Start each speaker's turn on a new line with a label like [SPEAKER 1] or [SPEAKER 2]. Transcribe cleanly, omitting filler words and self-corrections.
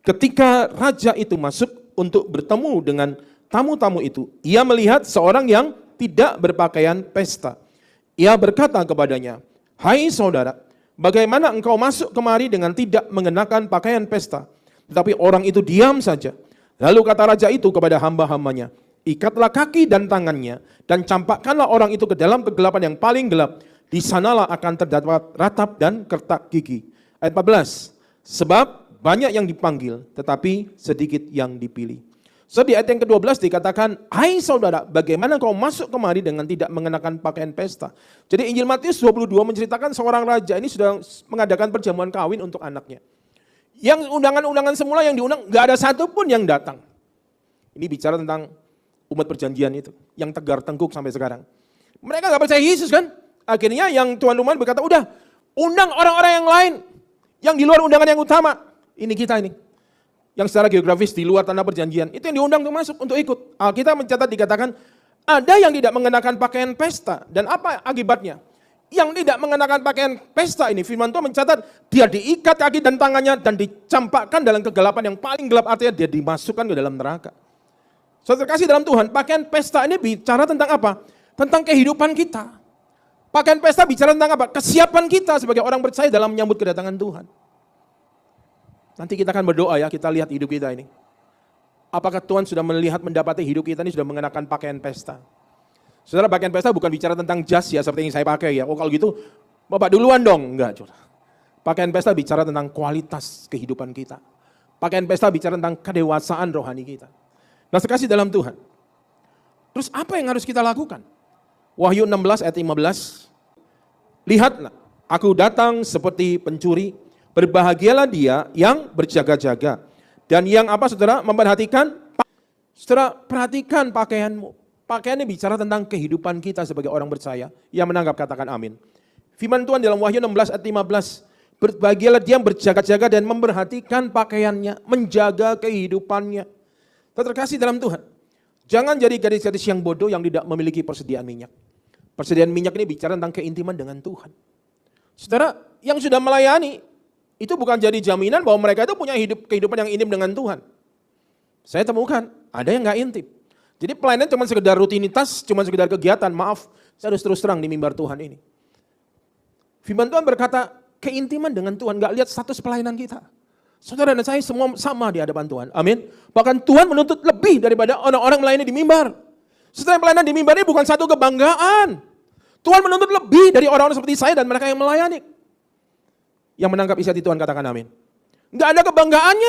[SPEAKER 1] Ketika raja itu masuk untuk bertemu dengan tamu-tamu itu, ia melihat seorang yang tidak berpakaian pesta. Ia berkata kepadanya, "Hai saudara, bagaimana engkau masuk kemari dengan tidak mengenakan pakaian pesta?" Tetapi orang itu diam saja. Lalu kata raja itu kepada hamba-hambanya, "Ikatlah kaki dan tangannya, dan campakkanlah orang itu ke dalam kegelapan yang paling gelap. Di sanalah akan terdapat ratap dan kertak gigi." Ayat 14, sebab banyak yang dipanggil, tetapi sedikit yang dipilih. So di ayat yang ke-12 dikatakan, "Hai saudara, bagaimana kau masuk kemari dengan tidak mengenakan pakaian pesta?" Jadi Injil Matius 22 menceritakan seorang raja ini sudah mengadakan perjamuan kawin untuk anaknya. Yang undangan-undangan semula yang diundang, gak ada satupun yang datang. Ini bicara tentang umat perjanjian itu, yang tegar tengkuk sampai sekarang. Mereka gak percaya Yesus kan? Akhirnya yang tuan rumah berkata, udah, undang orang-orang yang lain, yang di luar undangan yang utama. Ini kita ini, yang secara geografis di luar tanah perjanjian, itu yang diundang untuk masuk, untuk ikut. Alkitab mencatat dikatakan, ada yang tidak mengenakan pakaian pesta, dan apa akibatnya? Yang tidak mengenakan pakaian pesta ini, firman Tuhan mencatat, dia diikat kaki dan tangannya, dan dicampakkan dalam kegelapan yang paling gelap, artinya dia dimasukkan ke dalam neraka. Saudara kasih dalam Tuhan, pakaian pesta ini bicara tentang apa? Tentang kehidupan kita. Pakaian pesta bicara tentang apa? Kesiapan kita sebagai orang percaya dalam menyambut kedatangan Tuhan. Nanti kita akan berdoa ya, kita lihat hidup kita ini. Apakah Tuhan sudah melihat, mendapati hidup kita ini sudah mengenakan pakaian pesta? Saudara, pakaian pesta bukan bicara tentang jas ya, seperti yang saya pakai ya. Oh kalau gitu, Bapak duluan dong. Enggak, saudara. Pakaian pesta bicara tentang kualitas kehidupan kita. Pakaian pesta bicara tentang kedewasaan rohani kita. Nah, sekasih dalam Tuhan. Terus apa yang harus kita lakukan? Wahyu 16 ayat 15. Lihatlah, aku datang seperti pencuri. Berbahagialah dia yang berjaga-jaga. Dan yang apa saudara? Memperhatikan. Saudara, perhatikan pakaianmu. Pakaian ini bicara tentang kehidupan kita sebagai orang percaya. Yang menanggap katakan amin. Firman Tuhan dalam Wahyu 16 ayat 15. Berbahagialah dia yang berjaga-jaga dan memperhatikan pakaiannya. Menjaga kehidupannya. Terkasih dalam Tuhan. Jangan jadi gadis-gadis yang bodoh yang tidak memiliki persediaan minyak. Persediaan minyak ini bicara tentang keintiman dengan Tuhan. Saudara, yang sudah melayani, itu bukan jadi jaminan bahwa mereka itu punya kehidupan yang intim dengan Tuhan. Saya temukan, ada yang gak intim. Jadi pelayanan cuma sekedar rutinitas, cuma sekedar kegiatan. Maaf, saya harus terus terang di mimbar Tuhan ini. Firman Tuhan berkata, keintiman dengan Tuhan, gak lihat status pelayanan kita. Saudara dan saya semua sama di hadapan Tuhan. Amin. Bahkan Tuhan menuntut lebih daripada orang-orang melayani di mimbar. Setelah pelayanan di mimbar ini bukan satu kebanggaan. Tuhan menuntut lebih dari orang-orang seperti saya dan mereka yang melayani. Yang menangkap isi hati Tuhan katakan amin. Enggak ada kebanggaannya